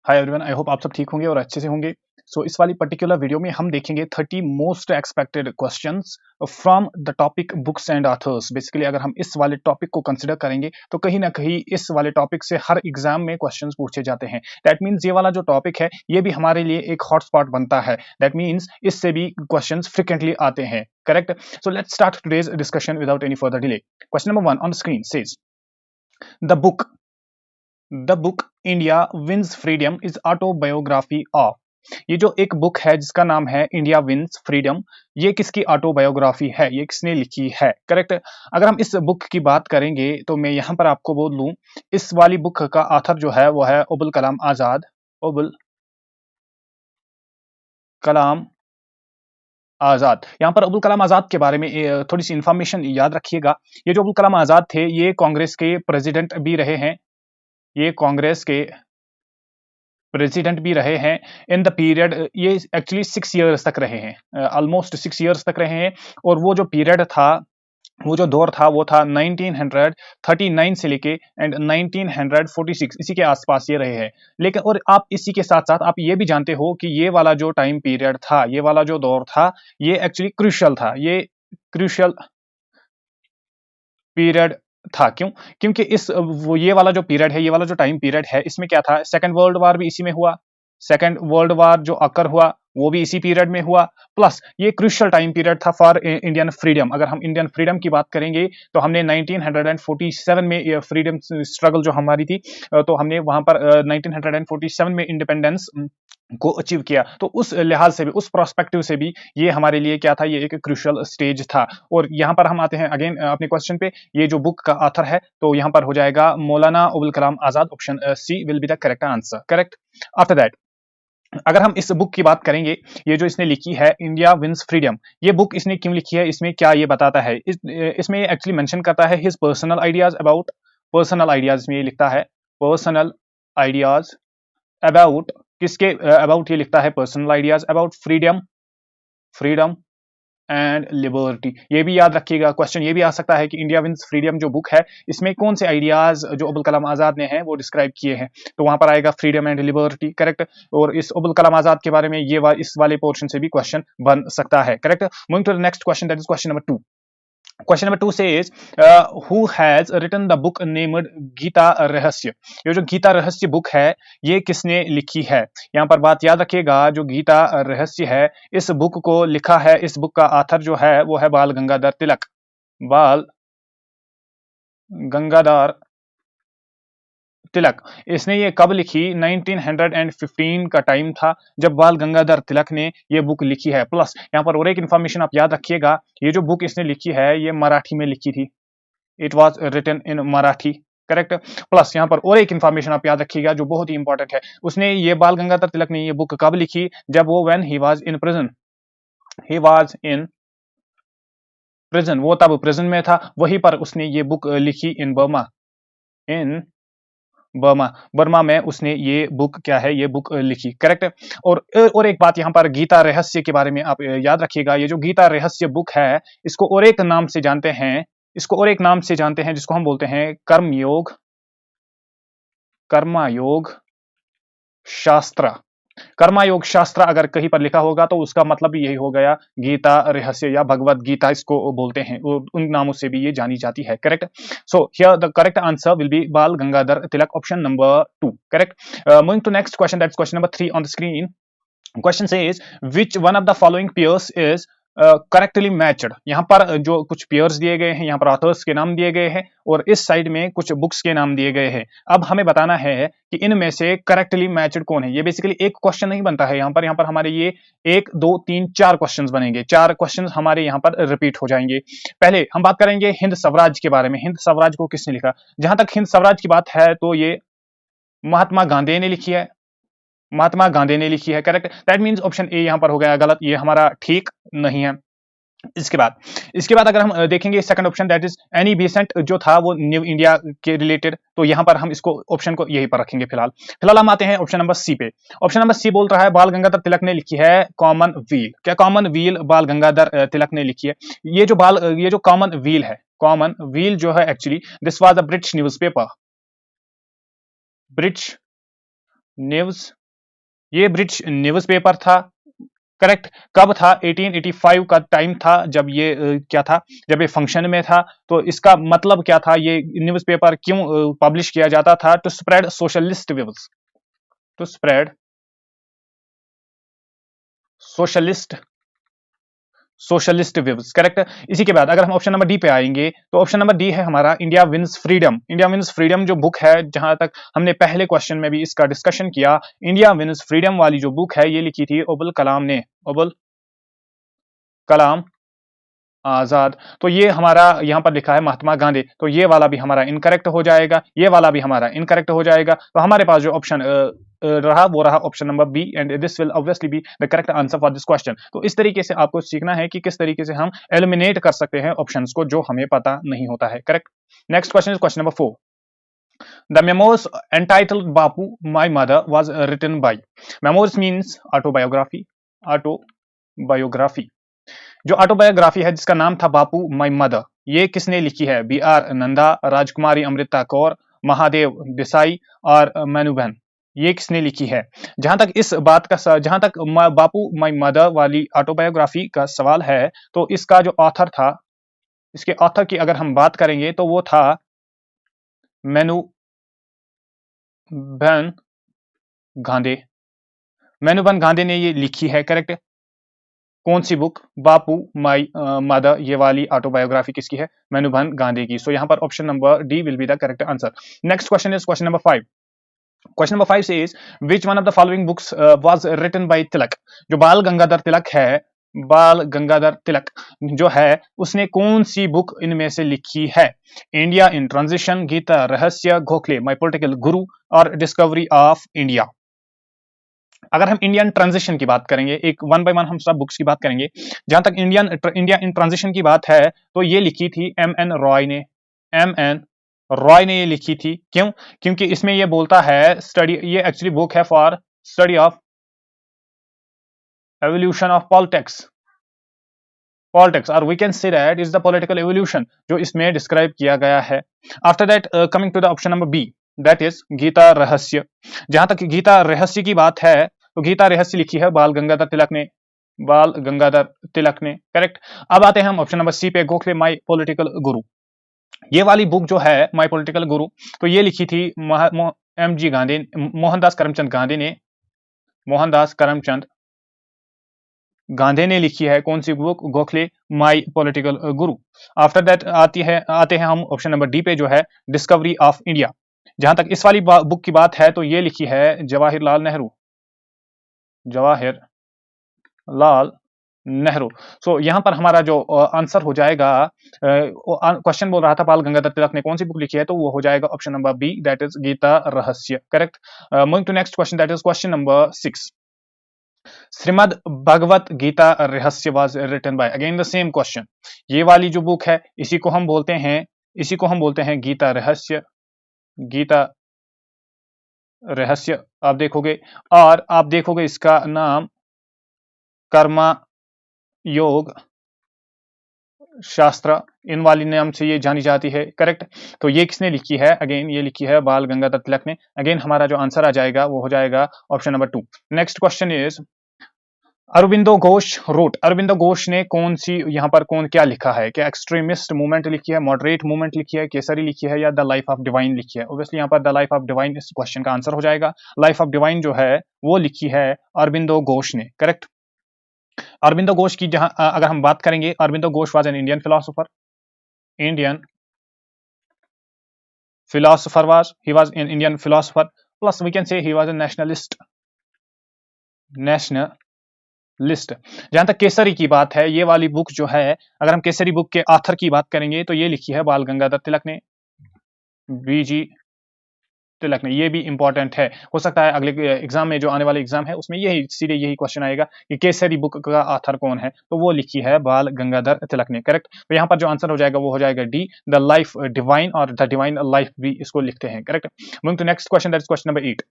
Hi everyone, I hope आप सब ठीक होंगे और अच्छे से होंगे। इस वाली पर्टिकुलर वीडियो में हम देखेंगे 30 most expected questions from the topic books and authors. Basically अगर हम इस वाले टॉपिक को कंसिडर करेंगे तो कहीं ना कहीं इस वाले टॉपिक से हर एग्जाम में क्वेश्चंस पूछे जाते हैं। दैट मीन्स ये वाला जो टॉपिक है ये भी हमारे लिए एक हॉटस्पॉट बनता है। दैट मीन्स इससे भी क्वेश्चंस फ्रिक्वेंटली आते हैं। Correct. So let's start today's discussion without any further delay. Question number 1 on screen says the book India wins freedom is autobiography of. ये जो एक बुक है जिसका नाम है इंडिया विंस फ्रीडम, ये किसकी ऑटोबायोग्राफी है, ये किसने लिखी है। करेक्ट। अगर हम इस बुक की बात करेंगे तो मैं यहां पर आपको बोल दूं, इस वाली बुक का ऑथर जो है वो है अबुल कलाम आजाद। अबुल कलाम आजाद। यहाँ पर अबुल कलाम आजाद के बारे में थोड़ी सी इंफॉर्मेशन याद रखिएगा। ये जो अबुल कलाम आजाद थे ये कांग्रेस के प्रेसिडेंट भी रहे हैं। ये कांग्रेस के प्रेसिडेंट भी रहे हैं इन द पीरियड। ये एक्चुअली 6 इयर्स तक रहे हैं, ऑलमोस्ट 6 इयर्स तक रहे हैं। और वो जो पीरियड था, वो जो दौर था वो था 1939 से लेके एंड 1946, इसी के आसपास ये रहे हैं। लेकिन और आप इसी के साथ साथ आप ये भी जानते हो कि ये वाला जो टाइम पीरियड था, ये वाला जो दौर था, ये एक्चुअली क्रूशियल था। ये क्रूशियल पीरियड था। क्यों? क्योंकि ये वाला जो पीरियड है, ये वाला जो टाइम पीरियड है, इसमें क्या था, सेकंड वर्ल्ड वॉर भी इसी में हुआ। सेकंड वर्ल्ड वॉर जो अकर हुआ वो भी इसी पीरियड में हुआ। प्लस ये क्रूशियल टाइम पीरियड था फॉर इंडियन फ्रीडम। अगर हम इंडियन फ्रीडम की बात करेंगे तो हमने 1947 में फ्रीडम स्ट्रगल जो हमारी थी, तो हमने वहां पर 1947 में इंडिपेंडेंस को अचीव किया। तो उस लिहाज से भी, उस प्रोस्पेक्टिव से भी ये हमारे लिए क्या था, ये एक क्रूशियल स्टेज था। और यहाँ पर हम आते हैं अगेन अपने क्वेश्चन पे। ये जो बुक का ऑथर है तो यहाँ पर हो जाएगा Maulana Abul Kalam Azad. Option C will be the correct answer. Correct. After that अगर हम इस बुक की बात करेंगे, ये जो इसने लिखी है इंडिया विंस फ्रीडम, ये बुक इसने क्यों लिखी है, इसमें क्या ये बताता है, इसमें एक्चुअली मेंशन करता है his personal ideas about, personal ideas में ये लिखता है पर्सनल आइडियाज अबाउट, किसके अबाउट ये लिखता है personal ideas about freedom, freedom and liberty. ये भी याद रखिएगा, क्वेश्चन ये भी आ सकता है कि इंडिया विंस फ्रीडम जो बुक है इसमें कौन से आइडियाज जो अबुल कलाम आजाद ने हैं वो डिस्क्राइब किए हैं, तो वहां पर आएगा फ्रीडम एंड लिबर्टी। करेक्ट। और इस अबुल कलाम आजाद के बारे में इस वाले पोर्शन से भी क्वेश्चन बन सकता है। Correct. Moving to the next question, that is question number 2। क्वेश्चन number 2 says who has written the book named Gita Rahasya. ये जो गीता रहस्य बुक है ये किसने लिखी है। यहाँ पर बात याद रखिएगा, जो गीता रहस्य है इस बुक को लिखा है, इस बुक का ऑथर जो है वो है बाल गंगाधर तिलक। बाल गंगाधर तिलक। इसने ये कब लिखी, 1915 का टाइम था जब बाल गंगाधर तिलक ने ये बुक लिखी है। प्लस यहाँ पर और एक इंफॉर्मेशन आप याद रखिएगा, ये जो बुक इसने लिखी है ये मराठी में लिखी थी। It was written in Marathi. Correct. Plus यहाँ पर और एक इंफॉर्मेशन आप याद रखिएगा जो बहुत ही इंपॉर्टेंट है, उसने ये बाल गंगाधर तिलक ने ये बुक कब लिखी, जब वो when he was in prison, he was in prison, वो तब प्रिजन में था, वहीं पर उसने ये बुक लिखी इन बर्मा, इन बर्मा, बर्मा में उसने ये बुक क्या है, ये बुक लिखी। करेक्ट। और एक बात यहाँ पर गीता रहस्य के बारे में आप याद रखिएगा, ये जो गीता रहस्य बुक है इसको और एक नाम से जानते हैं, इसको और एक नाम से जानते हैं जिसको हम बोलते हैं कर्मयोग, कर्मयोग शास्त्र। कर्मयोग शास्त्र अगर कहीं पर लिखा होगा तो उसका मतलब भी यही हो गया, गीता रहस्य या भगवत गीता इसको बोलते हैं, उन नामों से भी ये जानी जाती है। Correct. So here the correct answer will be Bal Gangadhar Tilak. Option number 2। Correct. Moving to next question, that's question number 3 on the screen. Question says which one of the following pairs is correctly matched. यहाँ पर जो कुछ pairs दिए गए हैं, यहाँ पर authors के नाम दिए गए हैं और इस साइड में कुछ बुक्स के नाम दिए गए हैं। अब हमें बताना है कि इनमें से करेक्टली मैच्ड कौन है। ये बेसिकली एक क्वेश्चन नहीं बनता है, यहाँ पर हमारे ये 1 2 3 4 क्वेश्चंस बनेंगे, 4 क्वेश्चंस हमारे यहाँ पर रिपीट हो जाएंगे। पहले हम बात करेंगे हिंद स्वराज के बारे में। हिंद स्वराज को किसने लिखा, जहां तक हिंद स्वराज की बात है तो ये महात्मा गांधी ने लिखी है, महात्मा गांधी ने लिखी है। Correct. That means option A यहां पर हो गया गलत, ये हमारा ठीक नहीं है। इसके बाद अगर हम देखेंगे second option, that is Annie Besant जो था वो न्यू इंडिया के रिलेटेड, तो यहां पर हम इसको ऑप्शन को यहीं पर रखेंगे। फिलहाल हम आते हैं ऑप्शन नंबर सी पे। ऑप्शन नंबर सी बोल रहा है बाल गंगाधर तिलक ने लिखी है कॉमन व्हील। क्या कॉमन व्हील बाल गंगाधर तिलक ने लिखी है। ये जो कॉमन व्हील है, कॉमन व्हील जो है actually this was a British newspaper, British news, ये ब्रिटिश न्यूज पेपर था। करेक्ट। कब था? 1885 का टाइम था जब ये क्या था, जब ये फंक्शन में था। तो इसका मतलब क्या था, ये न्यूज़पेपर क्यों पब्लिश किया जाता था? To spread socialist views, to spread socialist socialist views. Correct. इसी के बाद अगर हम ऑप्शन नंबर डी पे आएंगे तो ऑप्शन नंबर डी है हमारा India wins freedom. India wins freedom जो बुक है, जहां तक हमने पहले क्वेश्चन में भी इसका डिस्कशन किया, इंडिया विंस फ्रीडम वाली जो बुक है ये लिखी थी अबुल कलाम ने, अबुल कलाम आजाद। तो ये हमारा यहाँ पर लिखा है महात्मा गांधी, तो ये वाला भी हमारा इनकरेक्ट हो जाएगा, ये वाला भी हमारा इनकरेक्ट हो जाएगा। तो हमारे पास जो ऑप्शन रहा वो रहा option number B, and this will obviously be the correct answer for this question. तो इस तरीके से आपको सीखना है कि किस तरीके से हम एलिमिनेट कर सकते हैं ऑप्शंस को जो हमें पता नहीं होता है। Correct. Next question is question number 4। The memos entitled Bapu my mother was written by। Memos means autobiography, autobiography. जो ऑटोबायोग्राफी है जिसका नाम था बापू माई मदर, ये किसने लिखी है? बी आर नंदा, राजकुमारी अमृता कौर, महादेव देसाई और मैनुबन। ये किसने लिखी है? जहां तक इस बात का, जहां तक बापू माई मदर वाली ऑटोबायोग्राफी का सवाल है, तो इसका जो ऑथर था, इसके ऑथर की अगर हम बात करेंगे तो वो था मैनुबन गांधी। मैनुबन गांधी ने ये लिखी है। करेक्ट। कौन सी बुक? बापू माई मदर, ये वाली ऑटोबायोग्राफी किसकी है? मैनुबन गांधी की। सो यहाँ पर option number D will be the correct answer. Next question is question number 5। Question number 5 says which one of the following books was written by तिलक। जो बाल गंगाधर तिलक है, बाल गंगाधर तिलक जो है, उसने कौन सी बुक इनमें से लिखी है? इंडिया इन ट्रांजिशन, गीता रहस्य, गोखले माई पॉलिटिकल गुरु और डिस्कवरी ऑफ इंडिया। अगर हम इंडियन ट्रांजिशन की बात करेंगे, एक वन बाय वन हम सब बुक्स की बात करेंगे। जहां तक इंडिया इन ट्रांजिशन की बात है, तो ये लिखी थी एम एन रॉय ने, एम एन रॉय ने ये लिखी थी। क्यों? क्योंकि इसमें ये बोलता है स्टडी, ये एक्चुअली बुक है for study of evolution of politics, politics, और we can say that is the political evolution जो इसमें डिस्क्राइब किया गया है। After that coming to the option number B, that is Gita Rahasya. जहां तक गीता रहस्य की बात है, तो गीता रहस्य लिखी है बाल गंगाधर तिलक ने, बाल गंगाधर तिलक ने। करेक्ट। अब आते हैं हम ऑप्शन नंबर सी पे, गोखले माई पॉलिटिकल गुरु। ये वाली बुक जो है माई पॉलिटिकल गुरु, तो ये लिखी थी एम जी गांधी, मोहनदास करमचंद गांधी ने, मोहनदास करमचंद गांधी ने लिखी है। कौन सी book? Gokhale my political Guru. After that आते हैं हम ऑप्शन नंबर डी पे जो है डिस्कवरी ऑफ इंडिया। जहां तक इस वाली बुक की बात है, तो ये लिखी है जवाहरलाल नेहरू, जवाहरलाल नेहरू। सो यहां पर हमारा जो आंसर हो जाएगा, क्वेश्चन बोल रहा था बाल गंगाधर तिलक ने कौन सी बुक लिखी है, तो वो हो जाएगा option number B, that is Gita Rahasya. Correct. Moving to next question, that is question number 6। Shrimad Bhagavad Gita Rahasya was written by, again the same question. ये वाली जो बुक है इसी को हम बोलते हैं, इसी को हम बोलते हैं गीता रहस्य, गीता रहस्य आप देखोगे, और आप देखोगे इसका नाम कर्मा योग शास्त्र, इन वाली नाम से ये जानी जाती है। करेक्ट। तो ये किसने लिखी है? अगेन ये लिखी है बाल गंगाधर तिलक ने। अगेन हमारा जो आंसर आ जाएगा वो हो जाएगा option number 2। Next question is Aurobindo Ghosh wrote. Aurobindo Ghosh ने कौन सी, यहाँ पर कौन क्या लिखा है? क्या एक्सट्रीमिस्ट मूवमेंट लिखी है, मॉडरेट मूवमेंट लिखी है, केसरी लिखी है, या द लाइफ ऑफ डिवाइन लिखी है? ऑब्वियसली यहाँ पर द लाइफ ऑफ डिवाइन इस क्वेश्चन का आंसर हो जाएगा। लाइफ ऑफ डिवाइन जो है वो लिखी है अरविंदो घोष ने। करेक्ट। अरविंदो घोष की जहां अगर हम बात करेंगे, Aurobindo Ghosh was an Indian philosopher, Indian philosopher was, he was an Indian philosopher, plus we can say he was a nationalist, nationalist। जहां तक केसरी की बात है, ये वाली बुक जो है, अगर हम केसरी बुक के ऑथर की बात करेंगे तो ये लिखी है बाल गंगाधर तिलक ने, बीजी तिलक ने। ये भी इंपॉर्टेंट है, हो सकता है अगले एग्जाम में, जो आने वाले एग्जाम है उसमें यही सीधे यही क्वेश्चन आएगा कि केसरी बुक का ऑथर कौन है, तो वो लिखी है बाल गंगाधर तिलक ने। करेक्ट। तो यहाँ पर जो आंसर हो जाएगा वो हो जाएगा डी, द लाइफ डिवाइन, और द डिवाइन लाइफ भी इसको लिखते हैं। Correct. Moving to next question, that is question number 8।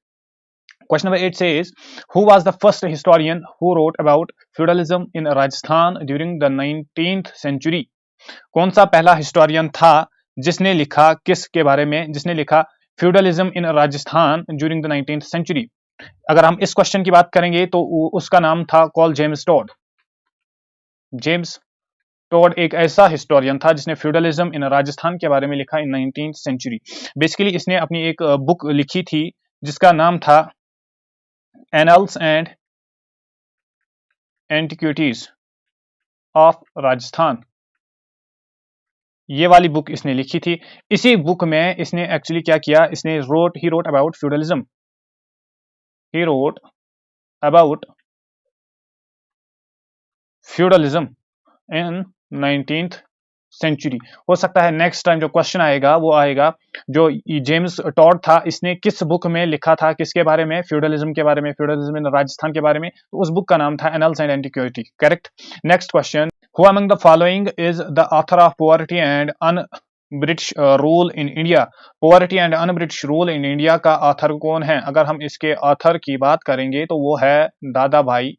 Question number 8 says, who was the first historian who wrote about feudalism in Rajasthan during the 19th century? कौन सा पहला historian था जिसने लिखा, किसके बारे में, जिसने लिखा feudalism in Rajasthan during the 19th century? अगर हम इस क्वेश्चन की बात करेंगे तो उसका नाम था Col James Tod. James Tod एक ऐसा हिस्टोरियन था जिसने फ्यूडलिज्म इन राजस्थान के बारे में लिखा इन 19th सेंचुरी। बेसिकली इसने अपनी एक बुक लिखी थी जिसका नाम था annuls and antiquities of Rajasthan. ये वाली बुक इसने लिखी थी। इसी बुक में इसने एक्चुअली क्या किया, इसने ही रोट अबाउट फ्यूडलिज्म, ही wrote about feudalism in 19th century. हो सकता है नेक्स्ट टाइम जो क्वेश्चन आएगा वो आएगा जो जेम्स टॉड था इसने किस बुक में लिखा था, किसके बारे में, फ्यूडलिज्म के बारे में, फ्यूडलिज्म इन राजस्थान के बारे में। तो उस बुक का नाम था annuls and antiquity. Correct. Next question, who among the following is the author of poverty and un British rule in India. Poverty and un British rule in India का author कौन है? अगर हम इसके ऑथर की बात करेंगे तो वो है दादाभाई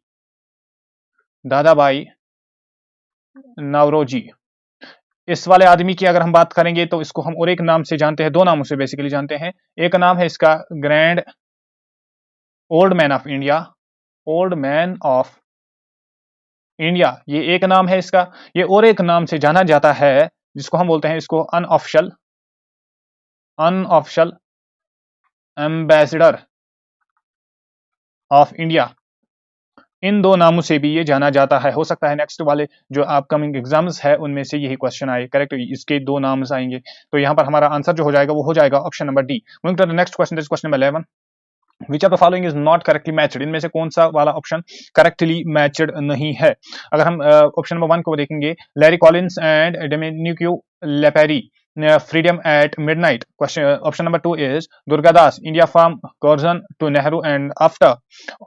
नवरोजी। इस वाले आदमी की अगर हम बात करेंगे तो इसको हम और एक नाम से जानते हैं, दो नामों से बेसिकली जानते हैं। एक नाम है इसका grand old man of India, old man of India, ये एक नाम है इसका। ये और एक नाम से जाना जाता है जिसको हम बोलते हैं इसको अनऑफिशियल एम्बेसडर ऑफ इंडिया। इन दो नामों से भी ये जाना जाता है। हो सकता है नेक्स्ट वाले जो अपकमिंग एग्जाम्स है उनमें से यही क्वेश्चन आए। करेक्ट, इसके दो नाम्स आएंगे। तो यहाँ पर हमारा आंसर जो हो जाएगा वो हो जाएगा option number D. Moving to the next question, this question number 11, which of the following is not correctly matched. इनमें से कौन सा वाला ऑप्शन करेक्टली मैच्ड नहीं है? अगर हम ऑप्शन नंबर 1 को देखेंगे, Larry Collins and Dominique Lapierre, Freedom at Midnight. Question option number 2 is Durgadas, India from Curzon to Nehru and after.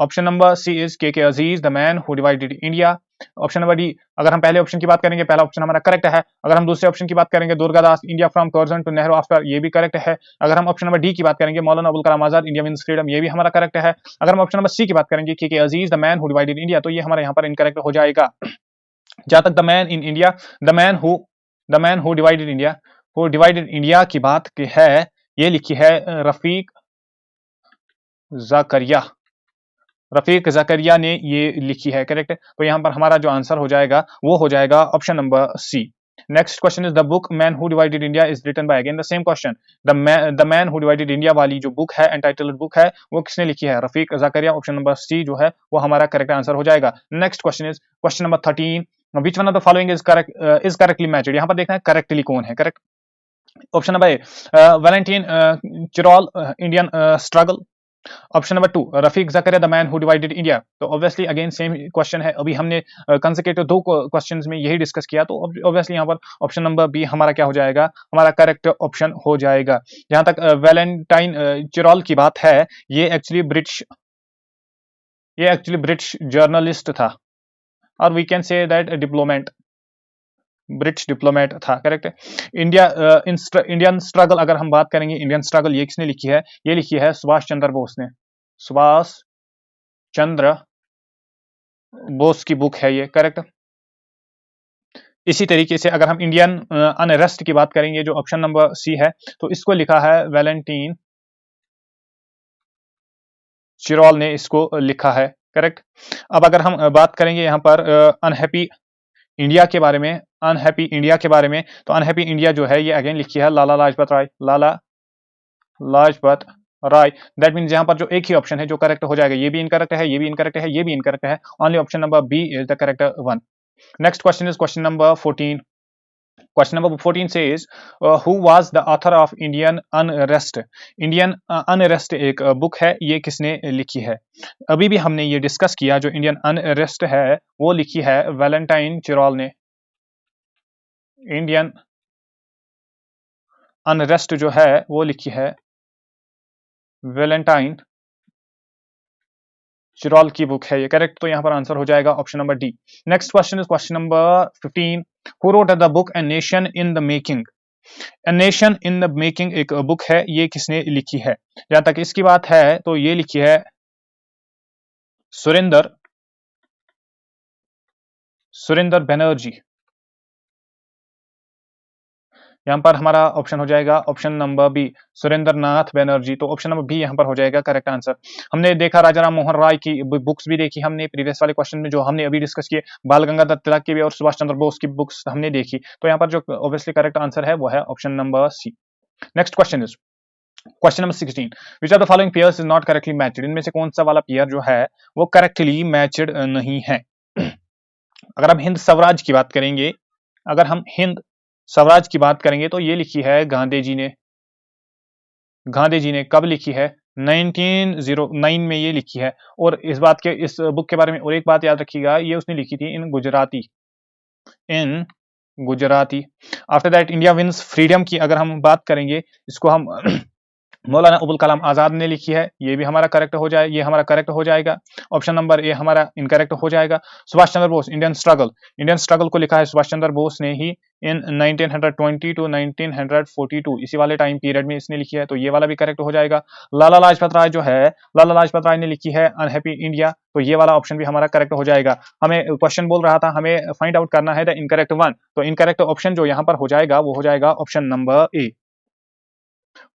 Option number C is K Aziz, the man who divided India. Option number D, अगर हम पहले option की बात करेंगे पहला option हमारा correct है। अगर हम दूसरे ऑप्शन की बात करेंगे Durgadas, India from Curzon to Nehru after, ये भी करेक्ट है। अगर हम ऑप्शन नंबर डी की बात करेंगे मौलाना Abul Kalam Azad, India means freedom, ये भी हमारा करेक्ट है। अगर हम ऑप्शन नंबर सी की बात करेंगे K Aziz, the man who divided India, तो ये हमारे यहाँ पर इनकरेक्ट हो जाएगा। जहां तक the man in India, the man who divided India की बात की है, ये लिखी है रफीक जकरिया ने ये लिखी है। करेक्ट। तो यहां पर हमारा जो आंसर हो जाएगा वो हो जाएगा option number C. Next question is the book man who divided India is written by, again the same question, the man who divided India वाली जो बुक है, एंटाइटल्ड बुक है, वो किसने लिखी है? Rafiq Zakaria. Option number C जो है वो हमारा करेक्ट आंसर हो जाएगा। Next question is question number 13, which one of the following is correctly matched. यहां पर देखना है करेक्टली कौन है। Correct. Option number A, Valentine Chirol, Indian struggle. Option number 2, Rafiq Zakaria, the man who divided India. तो obviously again same question है, अभी हमने कंसेक्यूटिव दो क्वेश्चंस में यही डिस्कस किया, तो ऑब्वियसली यहाँ पर ऑप्शन नंबर बी हमारा क्या हो जाएगा, हमारा करेक्ट ऑप्शन हो जाएगा। जहां तक वैलेंटाइन चिरोल की बात है, ये एक्चुअली ब्रिटिश जर्नलिस्ट था, और we can say that British diplomat था। करेक्ट है। इंडियन स्ट्रगल अगर हम बात करेंगे, इंडियन स्ट्रगल ये किसने लिखी है? ये लिखी है सुभाष चंद्र बोस ने। सुभाष चंद्र बोस की बुक है ये। करेक्ट। इसी तरीके से अगर हम इंडियन अनरेस्ट की बात करेंगे, जो ऑप्शन नंबर सी है, तो इसको लिखा है वैलेंटाइन चिरोल ने इसको लिखा है। करेक्ट। अब अगर हम बात करेंगे यहाँ पर अनहैप्पी इंडिया के बारे में, तो अनहैप्पी इंडिया जो है ये अगेन लिखी है लाला लाजपत राय। दैट मीन्स यहाँ पर जो एक ही ऑप्शन है जो करेक्ट हो जाएगा, ये भी इनकरेक्ट है, ये भी इनकरेक्ट है, ये भी इनकरेक्ट है। Only option number B is the correct one. Next question is question number 14। Question number 14 says, who was the author of Indian Unrest? Indian unrest एक बुक है, ये किसने लिखी है? अभी भी हमने ये डिस्कस किया, जो इंडियन अनरेस्ट है वो लिखी है वैलेंटाइन चिरोल ने। इंडियन अनरेस्ट जो है वो लिखी है वैलेंटाइन चिरोल की बुक है ये। करेक्ट। तो यहाँ पर आंसर हो जाएगा option number D. Next question is question number 15, who wrote the book a nation in the making. A nation in the making एक बुक है, ये किसने लिखी है? जहां तक इसकी बात है तो ये लिखी है सुरेंद्र बनर्जी। यहाँ पर हमारा ऑप्शन हो जाएगा ऑप्शन नंबर बी, सुरेंद्र नाथ बैनर्जी। तो ऑप्शन नंबर बी यहाँ पर हो जाएगा करेक्ट आंसर। हमने देखा राजा राम मोहन राय की बुक्स भी देखी हमने प्रीवियस वाले क्वेश्चन में, जो हमने अभी डिस्कस किए, बाल गंगाधर तिलक की भी और सुभाष चंद्र बोस की बुक्स हमने देखी। तो यहाँ पर जो ऑब्वियसली करेक्ट आंसर है वो है option number C. Next question is question number 16, which are the following pairs is not correctly matched. इनमें से कौन सा वाला पेयर जो है वो करेक्टली मैच्ड नहीं है। अगर हम हिंद स्वराज की बात करेंगे, अगर हम हिंद स्वराज की बात करेंगे तो ये लिखी है गांधी जी ने। गांधी जी ने कब लिखी है? 1909 में ये लिखी है। और इस बात के, इस बुक के बारे में और एक बात याद रखिएगा, ये उसने लिखी थी in Gujarati, in Gujarati. After that India wins freedom की अगर हम बात करेंगे, इसको हम मौलाना अबुल कलाम आजाद ने लिखी है। ये भी हमारा करेक्ट हो जाए, ये हमारा करेक्ट हो जाएगा। ऑप्शन नंबर ए हमारा इनकरेक्ट हो जाएगा। सुभाष चंद्र बोस, इंडियन स्ट्रगल को लिखा है सुभाष चंद्र बोस ने ही इन 1920 टू 1942, इसी वाले टाइम पीरियड में इसने लिखी है, तो ये वाला भी करेक्ट हो जाएगा। लाला लाजपत राय जो है, लाला लाजपत राय ने लिखी है अनहैप्पी इंडिया, तो ये वाला ऑप्शन भी हमारा करेक्ट हो जाएगा। हमें क्वेश्चन बोल रहा था हमें फाइंड आउट करना है द इनकरेक्ट वन, तो इनकरेक्ट ऑप्शन जो यहाँ पर हो जाएगा वो हो जाएगा option number A.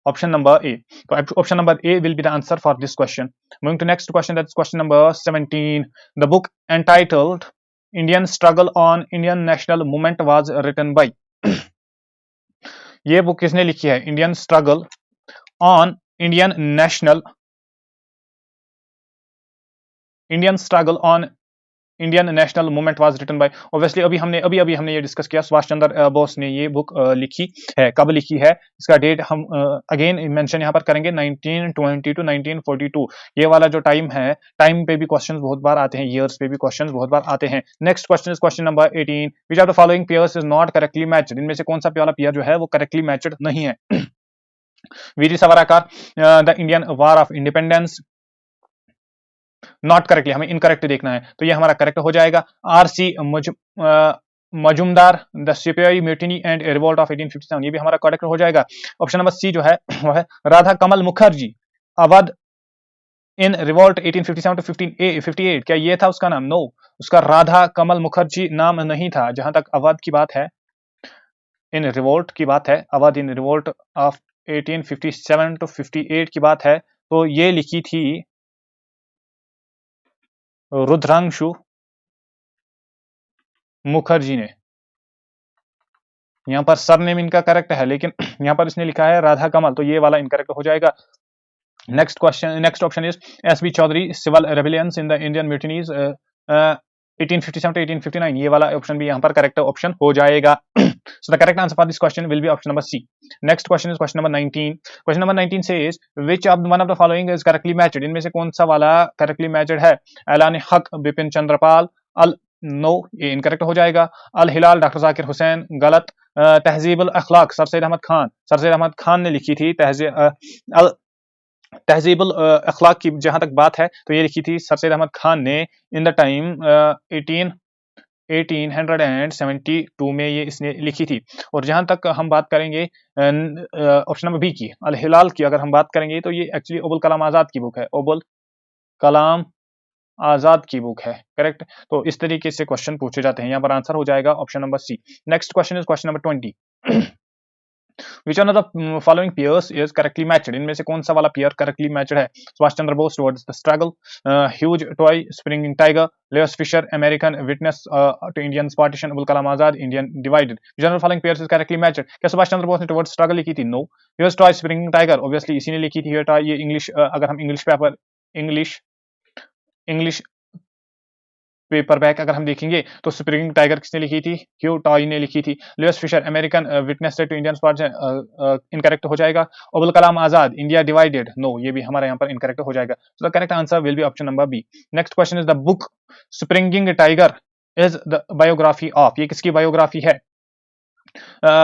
Option number A. So option number A will be the answer for this question. Moving to next question, that's question number 17. The book entitled Indian Struggle on Indian National Movement was written by. ये book किसने लिखी है? Indian struggle on Indian struggle on Indian national movement was written by. Obviously अभी हमने ये discuss किया, सुभाष चंद्र बोस ने ये बुक लिखी है। कब लिखी है इसका डेट हम अगेन मेंशन यहाँ पर करेंगे, 1920 टू 1942। ये वाला जो टाइम है, टाइम पे भी क्वेश्चंस बहुत बार आते हैं, ईयर्स पे भी क्वेश्चंस बहुत बार आते हैं। Next question is question number 18, which of the following pairs is not correctly matched. इनमें से कौन सा वाला पेयर जो है वो करेक्टली मैच्ड नहीं है? Veer Savarkar, the Indian war of independence, not correctly, हमें इनकरेक्ट देखना है, तो ये हमारा करेक्ट हो जाएगा। RC Majumdar, the sipahi mutiny and revolt of 1857, ये भी हमारा करेक्ट हो जाएगा। ऑप्शन नंबर सी जो है वो है Radha Kamal Mukherjee, Awadh in revolt 1857 to 1558, क्या ये था उसका नाम? नो, उसका राधा कमल मुखर्जी नाम नहीं था। जहां तक अवध की बात है, इन रिवोल्ट की बात है, Awadh in revolt of 1857 to 58 की बात है, तो ये लिखी थी रुद्रांशु मुखर्जी ने। यहाँ पर सरनेम इनका करेक्ट है, लेकिन यहाँ पर इसने लिखा है राधा कमल, तो ये वाला इनकरेक्ट हो जाएगा। Next question, next option is S B Chaudhuri, civil rebellions in the Indian mutinies 1857 to 1859, ये वाला ऑप्शन भी यहाँ पर करेक्ट ऑप्शन हो जाएगा। So the correct answer for this question will be option number C. Next question is question number 19. Question number 19 says which of one of the following is correctly matched. इनमें से कौन सा वाला correctly matched है? ऐलान हक Bipin Chandrapal, all know, ये incorrect हो जाएगा। अल हिलाल डॉक्टर जाकिर हुसैन, गलत। तहजीबुल अखलाक सर सैयद अहमद खान ने लिखी थी। तहजीबुल अखलाक की जहां तक बात है तो ये लिखी थी सर सैयद अहमद खान ने इन द टाइम 1872 में ये इसने लिखी थी। और जहां तक हम बात करेंगे ऑप्शन नंबर बी की, अल हिलाल की अगर हम बात करेंगे तो ये एक्चुअली अबुल कलाम आजाद की बुक है, अबुल कलाम आजाद की बुक है, करेक्ट। तो इस तरीके से क्वेश्चन पूछे जाते हैं, यहाँ पर आंसर हो जाएगा option number C. Next question is question number 20। Which one of the following peers is correctly matched? इनमें से कौन सा वाला पेयर करेक्टली मैच्ड है? Subhash Chandra Bose towards the struggle, Hugh Toye springing tiger, Louis Fischer American witness to Indian partition, Abul Kalam Azad Indian divided. Which one of the following peers is correctly matched? क्या सुभाष चंद्र बोस ने towards struggle लिखी थी? No. Hugh Toye springing tiger obviously इसी ने लिखी थी। ये English, अगर हम इंग्लिश पेपरबैक अगर हम देखेंगे तो स्प्रिंगिंग टाइगर किसने लिखी थी? ह्यू टॉय ने लिखी थी। Louis Fischer American witness to Indian partition, incorrect हो जाएगा। Abul Kalam Azad India divided, no, ये भी हमारे यहाँ पर इनकरेक्ट हो जाएगा। So the correct answer will be option number B. Next question is the book springing tiger is the biography of, ये किसकी बायोग्राफी है?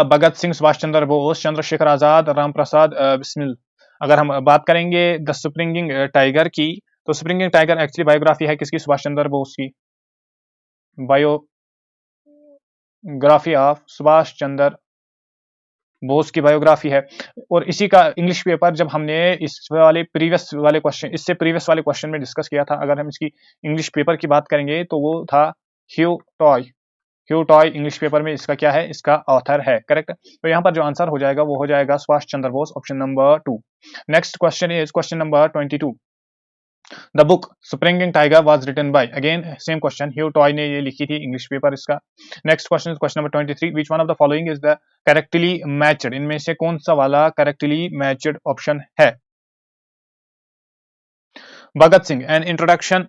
भगत सिंह, सुभाष चंद्र बोस, चंद्रशेखर आजाद, राम प्रसाद बिस्मिल। अगर हम बात करेंगे द स्प्रिंगिंग टाइगर की, तो स्प्रिंगिंग टाइगर एक्चुअली बायोग्राफी है किसकी? सुभाष चंद्र बोस की, बायोग्राफी ऑफ सुभाष चंद्र बोस की बायोग्राफी है। और इसी का इंग्लिश पेपर जब हमने इससे प्रीवियस वाले क्वेश्चन में डिस्कस किया था, अगर हम इसकी इंग्लिश पेपर की बात करेंगे तो वो था ह्यू टॉय, ह्यू टॉय इंग्लिश पेपर में इसका क्या है, इसका ऑथर है। करेक्ट। तो यहाँ पर जो आंसर हो जाएगा वो हो जाएगा Subhash Chandra Bose, option number 2। Next question is question number 22। The book springing tiger was written by, again same question, Hugh Toye ने ये लिखी थी, इंग्लिश पेपर इसका। Next question is question number 23। Which one of the following is the correctly matched, इनमें से कौन सा वाला करेक्टली मैच्ड ऑप्शन है। Bhagat Singh an introduction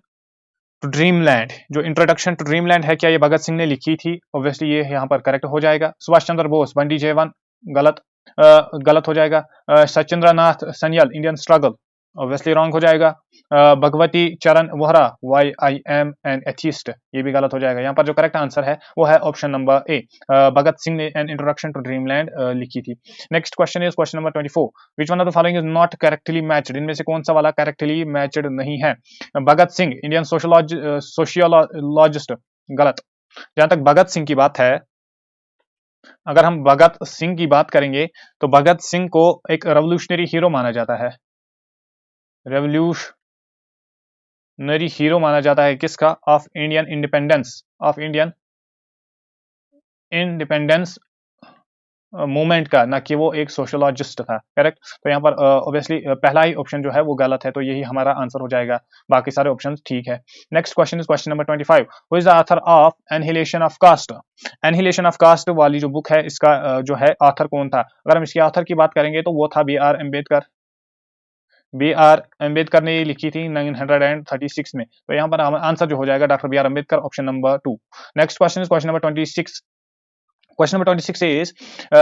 to dreamland, जो इंट्रोडक्शन टू ड्रीमलैंड है, क्या ये भगत सिंह ने लिखी थी? ऑब्वियसली ये यहाँ पर करेक्ट हो जाएगा। सुभाष चंद्र बोस बंडी जेवन, गलत, गलत हो जाएगा। Sachindra Nath Sanyal Indian struggle, obviously wrong हो जाएगा। Bhagwati Charan Vohra why I am an atheist, ये भी गलत हो जाएगा। यहाँ पर जो करेक्ट आंसर है वो है ऑप्शन नंबर ए, भगत सिंह ने एन इंट्रोडक्शन टू ड्रीमलैंड लिखी थी। Next question is question number 24। Which one of the following is not correctly matched, इनमें से कौन सा वाला करेक्टली मैच्ड नहीं है। भगत सिंह इंडियन सोशियोलॉजिस्ट, गलत। जहां तक भगत सिंह की बात है, अगर हम भगत सिंह की बात करेंगे तो भगत सिंह को एक रेवोल्यूशनरी हीरो माना जाता है, रेवोल्यूशनरी हीरो माना जाता है किसका, of Indian independence, of Indian independence movement का, ना कि वो एक सोशोलॉजिस्ट था। करेक्ट। तो यहाँ पर ऑब्वियसली पहला ही ऑप्शन जो है वो गलत है, तो यही हमारा आंसर हो जाएगा, बाकी सारे ऑप्शन ठीक है। Next question is question number 25। Who is the author of annihilation of caste, annihilation of caste वाली जो बुक है इसका जो है ऑथर कौन था। अगर हम इसके ऑथर की बात करेंगे तो वो था B R Ambedkar, B R Ambedkar ने ये लिखी थी 1936 में। तो यहाँ पर आंसर जो हो जाएगा doctor B R Ambedkar, option number 2। Next question is question number 26। Question number 26 is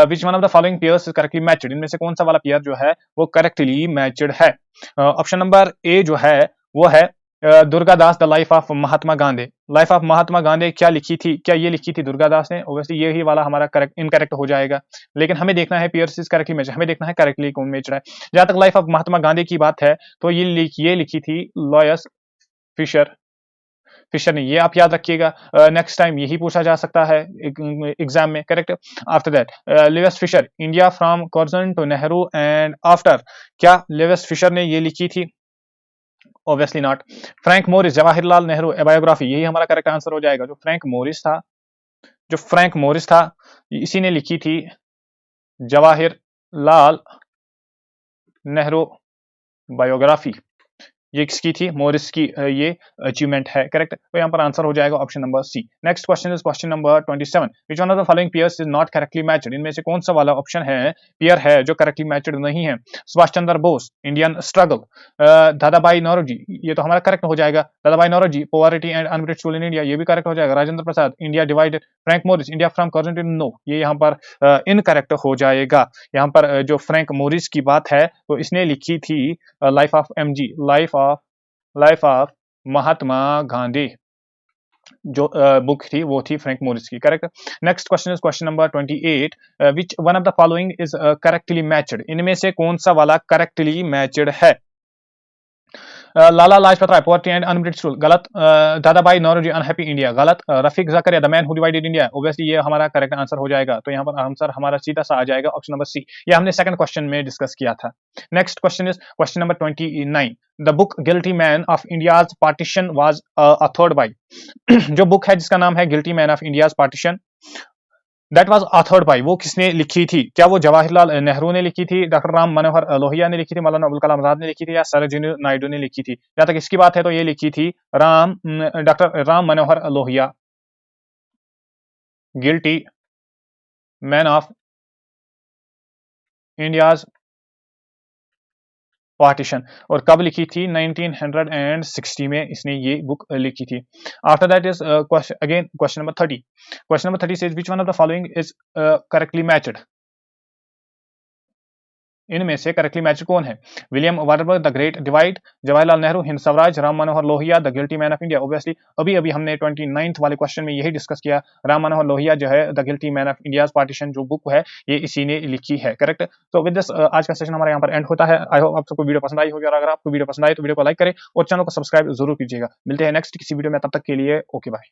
which one of the following pairs is correctly matched, इनमें से कौन सा वाला पेयर जो है वो करेक्टली मैच्ड है। ऑप्शन नंबर ए जो है वो है Durgadas the life of Mahatma Gandhi. Life of Mahatma Gandhi क्या लिखी थी, क्या ये लिखी थी दुर्गादास ने? ऑब्वियसली यही वाला हमारा करेक्ट इनकरेक्ट हो जाएगा, लेकिन हमें देखना है पेयर्स इज करेक्टली मैच्ड, हमें देखना है करेक्टली कौन मैच्ड है। जहां तक लाइफ ऑफ महात्मा गांधी की बात है तो ये लिखी थी लॉयस फिशर, फिशर ने, ये आप याद रखिएगा, नेक्स्ट टाइम यही पूछा जा सकता है एग्जाम में। Correct. After that Louis Fischer India from Curzon to Nehru and after, क्या लेविस फिशर ने ये लिखी थी? Obviously not. Frank Moraes Jawaharlal Nehru a biography, यही हमारा करेक्ट आंसर हो जाएगा। जो फ्रैंक मोरिस था इसी ने लिखी थी जवाहरलाल नेहरू बायोग्राफी, ये किसकी थी? मोरिस की ये अचीवमेंट है। करेक्ट। तो यहाँ पर आंसर हो जाएगा option number C. Next question is question number 27। Which one of the following pairs is not correctly matched, इनमें से कौन सा वाला ऑप्शन है पेयर है जो करेक्टली मैच्ड नहीं है। सुभाष चंद्र बोस इंडियन स्ट्रगल, दादाभाई नौरोजी, ये तो हमारा करेक्ट हो जाएगा। Dadabhai Naoroji poverty and unbritish rule in India, ये भी करेक्ट हो जाएगा। Rajendra Prasad India divided, Frank Moraes India from Curzon to, no, ये यहाँ पर इनकरेक्ट हो जाएगा। यहाँ पर जो फ्रैंक मोरिस की बात है तो इसने लिखी थी life of MG, life of Mahatma Gandhi, जो बुक थी वो थी फ्रैंक मोरिस की। Correct. Next question is question number 28। Which one of the following is correctly matched, इनमें से कौन सा वाला करेक्टली मैच्ड है। Lala Lajpat Rai poverty and unbritish rule, गलत। दादाभाई नौरोजी अनहैप्पी इंडिया, गलत। Rafiq Zakaria the man who divided India, obviously ये हमारा करेक्ट आंसर हो जाएगा। तो यहाँ पर आंसर हमारा सीधा सा आ जाएगा ऑप्शन नंबर सी, ये हमने सेकंड क्वेश्चन में डिस्कस किया था। Next question is question number 29। The book guilty man of India's partition was authored by, जो बुक है जिसका नाम है guilty man of India's partition, that was authored by, वो किसने लिखी थी? क्या वो जवाहरलाल नेहरू ने लिखी थी, डॉक्टर राम मनोहर लोहिया ने लिखी थी, मौलाना अबुल कलाम आजाद ने लिखी थी, या सरोजिनी नायडू ने लिखी थी? जहां तक इसकी बात है तो ये लिखी थी doctor Ram Manohar Lohia, guilty man of India's partition, और कब लिखी थी? 1960 में इसने ये बुक लिखी थी। After that is again question number 30। Question number 30 says which one of the following is correctly matched, इनमें से करेक्टली मैच्ड कौन है? William Waterberg the great divide, Jawaharlal Nehru Hind Swaraj, Ram Manohar Lohia the guilty man of India. Obviously अभी हमने 29th वाले question में यही discuss किया, राम मनोहर लोहिया जो है the guilty man of India's partition जो बुक है ये इसी ने लिखी है। करेक्ट। तो विद दिस आज का सेशन हमारा यहाँ पर एंड होता है। आई होप आप सबको वीडियो पसंद आई होगी, और अगर आपको वीडियो पसंद आई तो वीडियो को लाइक करें और चैनल को सब्सक्राइब जरूर कीजिएगा। मिलते हैं नेक्स्ट किसी वीडियो में, तब तक के लिए ओके बाय।